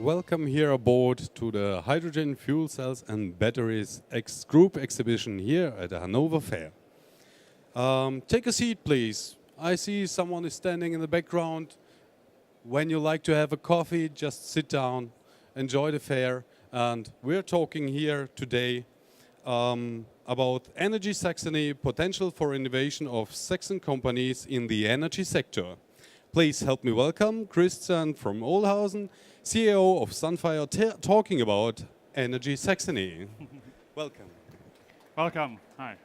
Welcome here aboard to the Hydrogen Fuel Cells and Batteries Group exhibition here at the Hanover Fair. Take a seat, please. I see someone is standing in the background. When you like to have a coffee, just sit down, enjoy the fair. And we're talking here today about Energy Saxony, potential for innovation of Saxon companies in the energy sector. Please help me welcome Christian from Olshausen, CEO of SunFire, talking about Energy Saxony. Welcome. Welcome. Hi.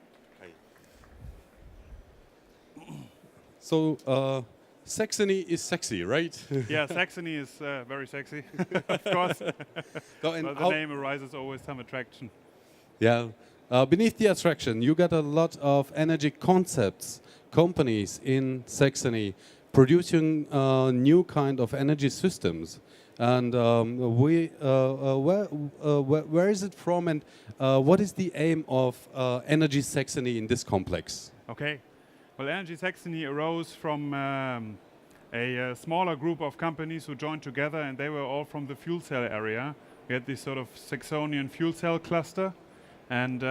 So, Saxony is sexy, right? Yeah, Saxony is very sexy, of course. So, but the name arises always some attraction. Yeah. Beneath the attraction, you got a lot of energy concepts, companies in Saxony producing new kind of energy systems. And where is it from, and what is the aim of Energy Saxony in this complex? Okay. Well, Energy Saxony arose from a smaller group of companies who joined together, and they were all from the fuel cell area. We had this sort of Saxonian fuel cell cluster, and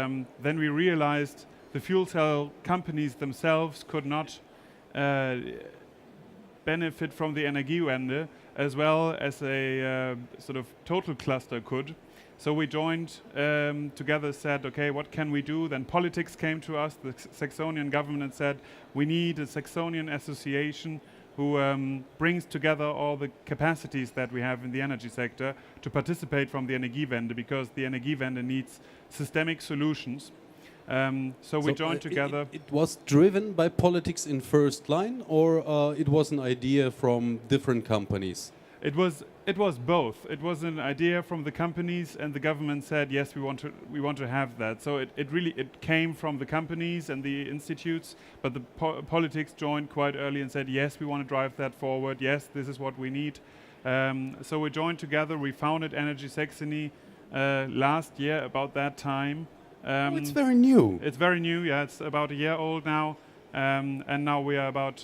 then we realized the fuel cell companies themselves could not benefit from the Energiewende as well as a sort of total cluster could. So we joined together, said, okay, what can we do? Then politics came to us, the Saxonian government said, we need a Saxonian association who brings together all the capacities that we have in the energy sector to participate from the Energiewende, because the Energiewende needs systemic solutions. So we joined together. It was driven by politics in first line, or it was an idea from different companies? It was both. It was an idea from the companies, and the government said, yes, we want to have that. So it came from the companies and the institutes, but the politics joined quite early and said, yes, we want to drive that forward. Yes, this is what we need. So we joined together. We founded Energy Saxony last year about that time. It's very new. It's very new, yeah. It's about a year old now, and now we are about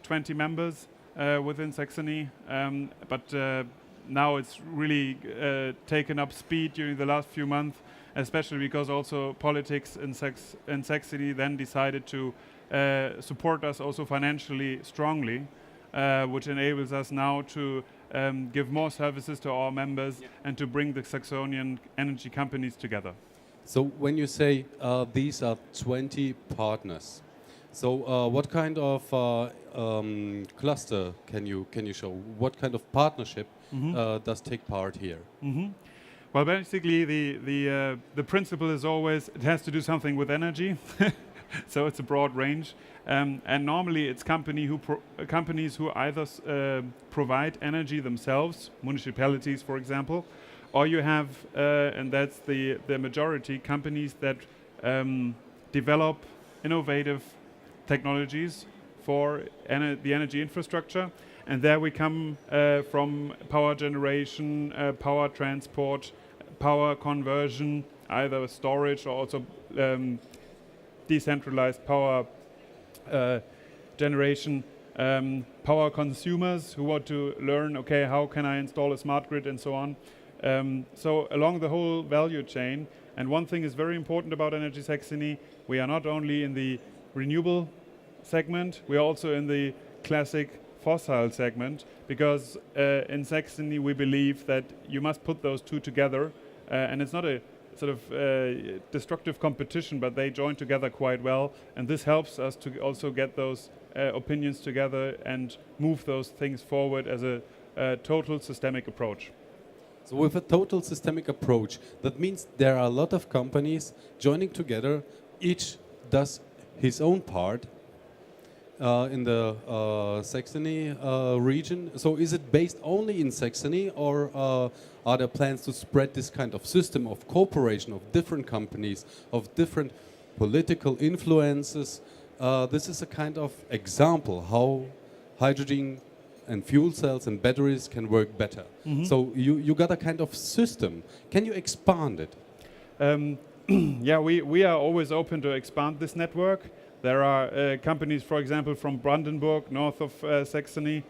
20 members within Saxony. But now it's really taken up speed during the last few months, especially because also politics in Saxony then decided to support us also financially strongly, which enables us now to give more services to our members and to bring the Saxonian energy companies together. So when you say these are 20 partners, so what kind of cluster can you show? What kind of partnership does take part here? Well, basically the principle is always it has to do something with energy, so it's a broad range, and normally it's companies who either provide energy themselves, municipalities, for example. Or you have, and that's the majority, companies that develop innovative technologies for the energy infrastructure. And there we come from power generation, power transport, power conversion, either storage or also decentralized power generation, power consumers who want to learn, okay, how can I install a smart grid and so on. So along the whole value chain, and one thing is very important about Energy Saxony, we are not only in the renewable segment, we are also in the classic fossil segment, because in Saxony we believe that you must put those two together, and it's not a sort of destructive competition, but they join together quite well, and this helps us to also get those opinions together and move those things forward as a total systemic approach. So with a total systemic approach, that means there are a lot of companies joining together, each does his own part in the Saxony region. So is it based only in Saxony, or are there plans to spread this kind of system of cooperation of different companies, of different political influences? This is a kind of example how hydrogen and fuel cells and batteries can work better. So you got a kind of system. Can you expand it? Yeah, we are always open to expand this network. There are companies, for example, from Brandenburg, north of Saxony,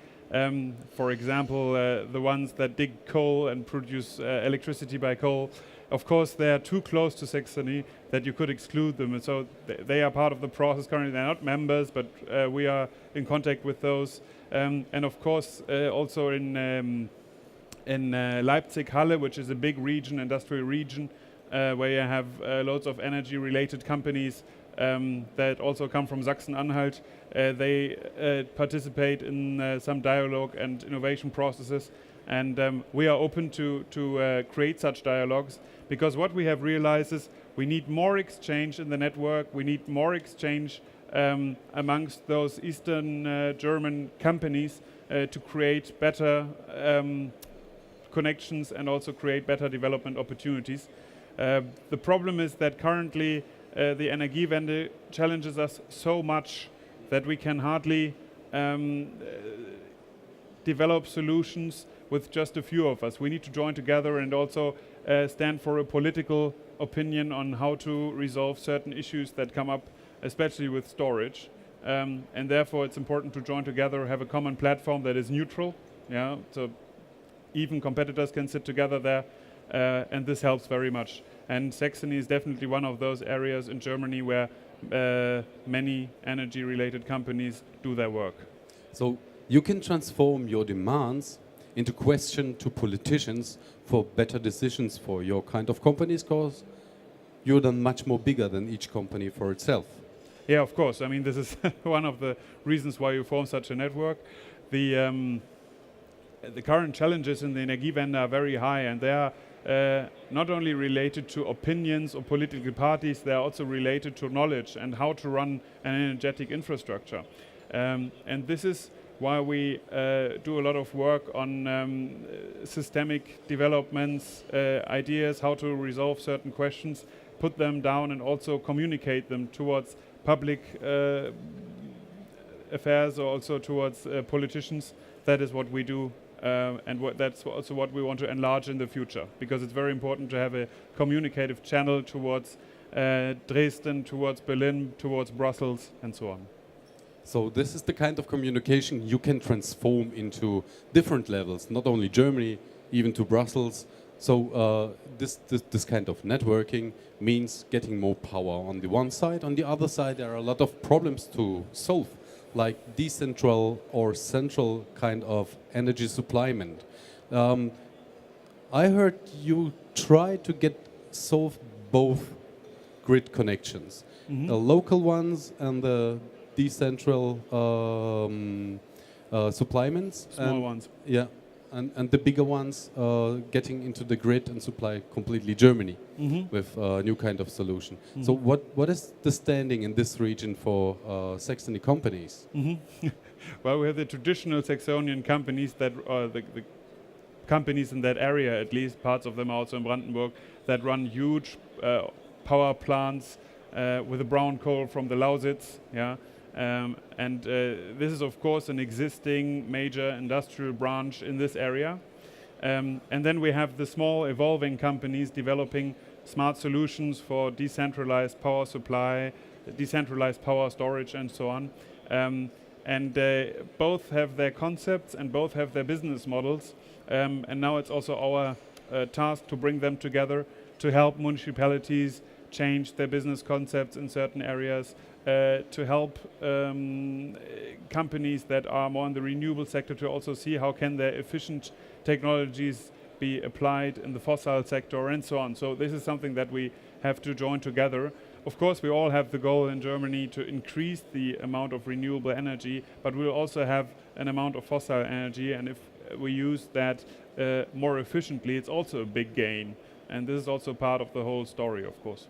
For example, the ones that dig coal and produce electricity by coal. Of course, they are too close to Saxony that you could exclude them, and so they are part of the process currently. They're not members, but we are in contact with those. And of course, also in Leipzig, Halle, which is a big region, industrial region, where you have loads of energy-related companies that also come from Sachsen-Anhalt. They participate in some dialogue and innovation processes, and we are open to create such dialogues, because what we have realized is we need more exchange in the network, we need more exchange amongst those Eastern German companies to create better connections and also create better development opportunities. The problem is that currently the Energiewende challenges us so much that we can hardly develop solutions with just a few of us. We need to join together and also stand for a political opinion on how to resolve certain issues that come up, especially with storage. And therefore it's important to join together, have a common platform that is neutral. Yeah, so even competitors can sit together there, and this helps very much. And Saxony is definitely one of those areas in Germany where many energy-related companies do their work. So you can transform your demands into question to politicians for better decisions for your kind of companies, because you're then much more bigger than each company for itself. Yeah, of course. I mean, this is one of the reasons why you form such a network. The current challenges in the Energiewende are very high, and they are not only related to opinions or political parties, they are also related to knowledge and how to run an energetic infrastructure. And this is why we do a lot of work on systemic developments, ideas, how to resolve certain questions, put them down and also communicate them towards public affairs or also towards politicians. That is what we do. And that's also what we want to enlarge in the future, because it's very important to have a communicative channel towards Dresden, towards Berlin, towards Brussels, and so on. So this is the kind of communication you can transform into different levels, not only Germany, even to Brussels. So this kind of networking means getting more power on the one side. On the other side, there are a lot of problems to solve, like decentral or central kind of energy supplyment. I heard you try to solve both grid connections, the local ones and the decentral supplements. Small ones. Yeah, and the bigger ones getting into the grid and supply completely Germany with a new kind of solution. So what is the standing in this region for Saxony companies? Well, we have the traditional Saxonian companies that are the companies in that area, at least parts of them are also in Brandenburg, that run huge power plants with the brown coal from the Lausitz. Yeah. And this is of course an existing major industrial branch in this area. And then we have the small evolving companies developing smart solutions for decentralized power supply, decentralized power storage and so on. And both have their concepts and both have their business models. And now it's also our task to bring them together to help municipalities change their business concepts in certain areas, to help companies that are more in the renewable sector to also see how can their efficient technologies be applied in the fossil sector and so on. So this is something that we have to join together. Of course, we all have the goal in Germany to increase the amount of renewable energy, but we'll also have an amount of fossil energy, and if we use that more efficiently, it's also a big gain. And this is also part of the whole story, of course.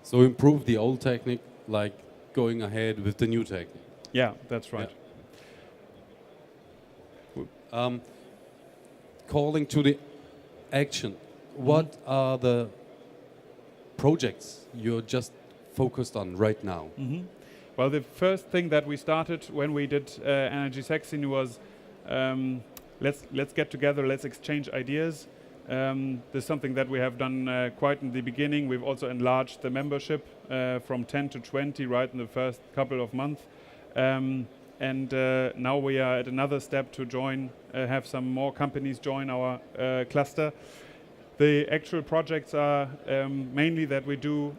So improve the old technique, like going ahead with the new technique. Yeah, that's right. Yeah. Calling to the action, what are the projects you're just focused on right now? Well, the first thing that we started when we did Energy Saxony was let's get together, let's exchange ideas. This is something that we have done quite in the beginning. We've also enlarged the membership from 10 to 20 right in the first couple of months. And and now we are at another step to join, have some more companies join our cluster. The actual projects are mainly that we do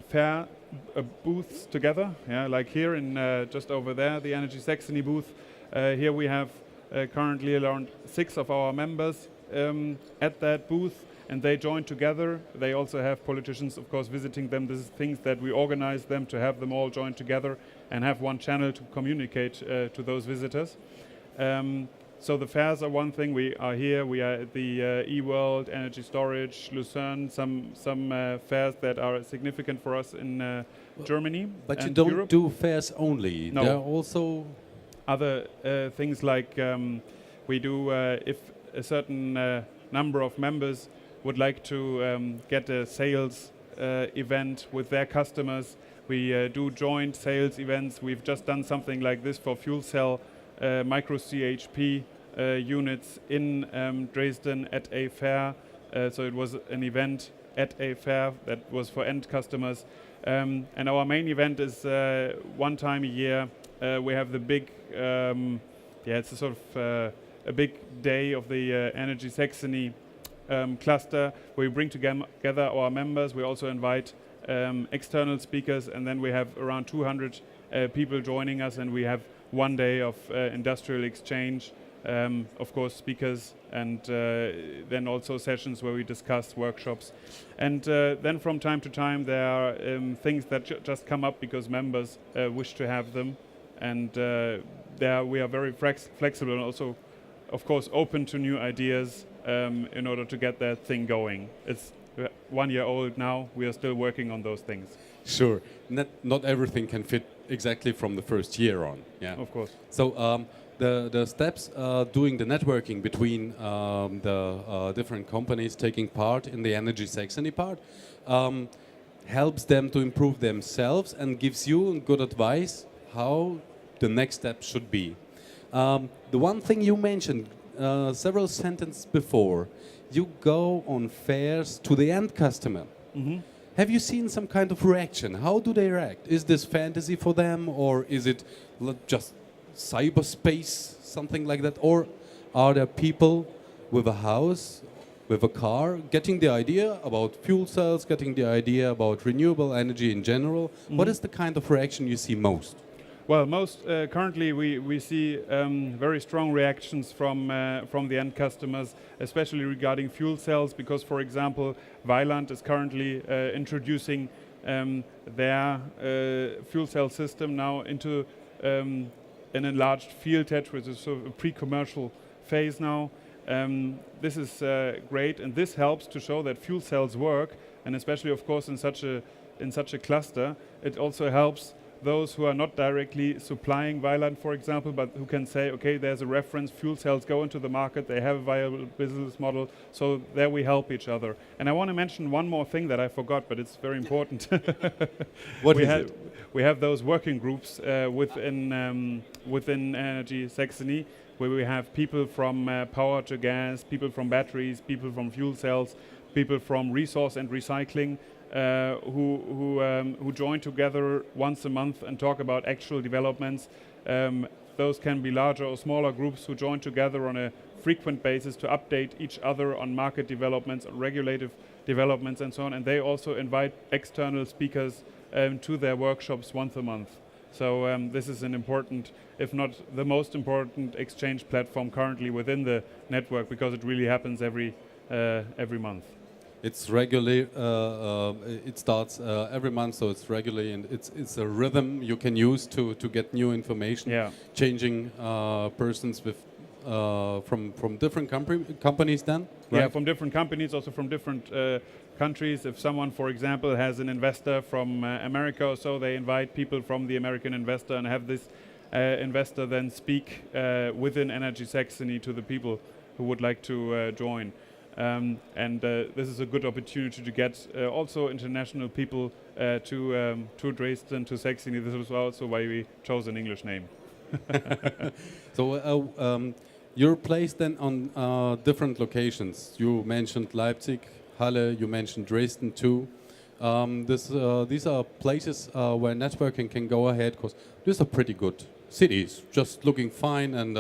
fair booths together, yeah, like here in just over there, the Energy Saxony booth. Here we have currently around 6 of our members at that booth, and they join together. They also have politicians, of course, visiting them. This is things that we organize them to have them all join together and have one channel to communicate to those visitors. So the fairs are one thing. We are here. We are at the eWorld, Energy Storage, Lucerne, some fairs that are significant for us in Germany. But you and don't Europe. do fairs only. No. There are also Other things like we do if a certain number of members would like to get a sales event with their customers. We do joint sales events. We've just done something like this for fuel cell micro CHP units in Dresden at a fair. So it was an event at a fair that was for end customers. And our main event is one time a year. We have the big, it's a sort of a big day of the Energy Saxony cluster, where we bring together our members. We also invite external speakers, and then we have around 200 people joining us, and we have one day of industrial exchange, of course speakers, and then also sessions where we discuss workshops. And then from time to time there are things that just come up because members wish to have them, and there we are very flexible and also of course open to new ideas in order to get that thing going. It's 1 year old now. We are still working on those things. Sure. Not everything can fit exactly from the first year on. Yeah. Of course. So the steps doing the networking between the different companies taking part in the Energy Saxony part helps them to improve themselves and gives you good advice how the next step should be. The one thing you mentioned several sentences before, you go on fairs to the end customer. Mm-hmm. Have you seen some kind of reaction? How do they react? Is this fantasy for them, or is it just cyberspace, something like that? Or are there people with a house, with a car, getting the idea about fuel cells, getting the idea about renewable energy in general? Mm-hmm. What is the kind of reaction you see most? Well, most currently we see very strong reactions from the end customers, especially regarding fuel cells, because, for example, Weiland is currently introducing their fuel cell system now into an enlarged field test, which is sort of a pre-commercial phase now. This is great, and this helps to show that fuel cells work, and especially, of course, in such a cluster, it also helps those who are not directly supplying Weiland, for example, but who can say, okay, there's a reference, fuel cells go into the market, they have a viable business model, so there we help each other. And I want to mention one more thing that I forgot, but it's very important. What is it? We have those working groups within Energy Saxony, where we have people from power to gas, people from batteries, people from fuel cells, people from resource and recycling, who join together once a month and talk about actual developments. Those can be larger or smaller groups who join together on a frequent basis to update each other on market developments, on regulative developments and so on. And they also invite external speakers to their workshops once a month. So this is an important, if not the most important, exchange platform currently within the network, because it really happens every month. It's regularly. It starts every month, so it's regularly, and it's a rhythm you can use to get new information. Yeah. Changing persons with from different companies. Then. Right? Yeah, from different companies, also from different countries. If someone, for example, has an investor from America or so, they invite people from the American investor and have this investor then speak within Energy Saxony to the people who would like to join. And this is a good opportunity to get also international people to Dresden, to Saxony. This is also why we chose an English name. So you're placed then on different locations. You mentioned Leipzig, Halle, you mentioned Dresden too. These are places where networking can go ahead, because these are pretty good cities, just looking fine and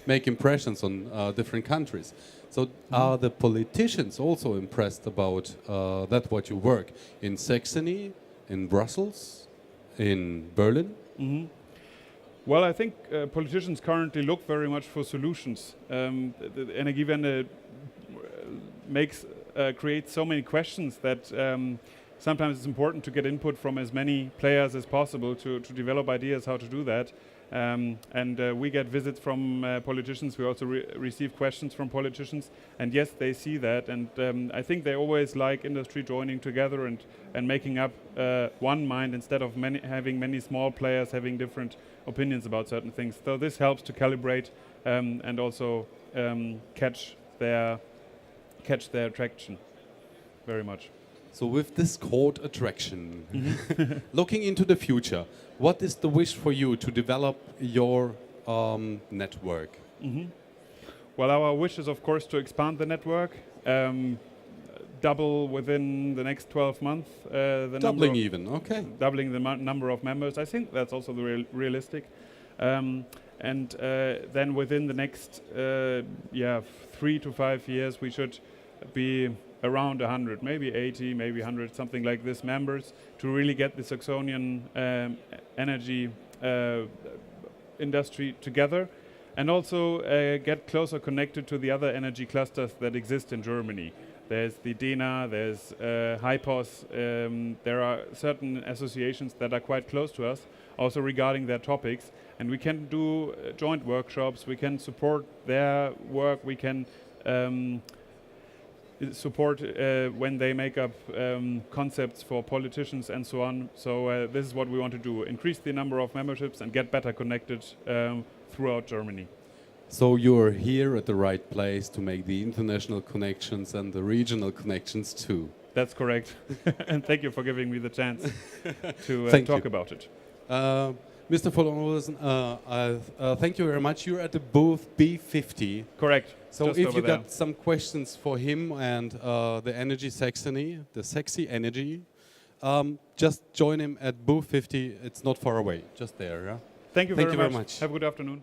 make impressions on different countries. So are the politicians also impressed about that what you work in Saxony, in Brussels, in Berlin? Well, I think politicians currently look very much for solutions. The Energiewende creates so many questions that sometimes it's important to get input from as many players as possible to develop ideas how to do that. We get visits from politicians. We also receive questions from politicians. And yes, they see that. And I think they always like industry joining together and making up one mind instead of having many small players having different opinions about certain things. So this helps to calibrate and also catch their attraction very much. So with this court attraction, looking into the future, what is the wish for you to develop your network? Well, our wish is, of course, to expand the network, double within the next 12 months. Doubling even, okay. Doubling the number of members. I think that's also realistic. Then within the next 3 to 5 years, we should be around 100, maybe 80, maybe 100, something like this, members, to really get the Saxonian energy industry together, and also get closer connected to the other energy clusters that exist in Germany. There's the DENA, there's HYPOS, there are certain associations that are quite close to us, also regarding their topics, and we can do joint workshops, we can support their work, we can support when they make up concepts for politicians and so on. So this is what we want to do, increase the number of memberships and get better connected throughout Germany. So you're here at the right place to make the international connections and the regional connections too. That's correct. And thank you for giving me the chance to talk about it. Mr. Olshausen, thank you very much. You're at the booth B50. Correct. So just if you there. got some questions for him and the Energy Saxony, the sexy energy, just join him at booth 50. It's not far away, just there. Yeah? Thank you very much. Have a good afternoon.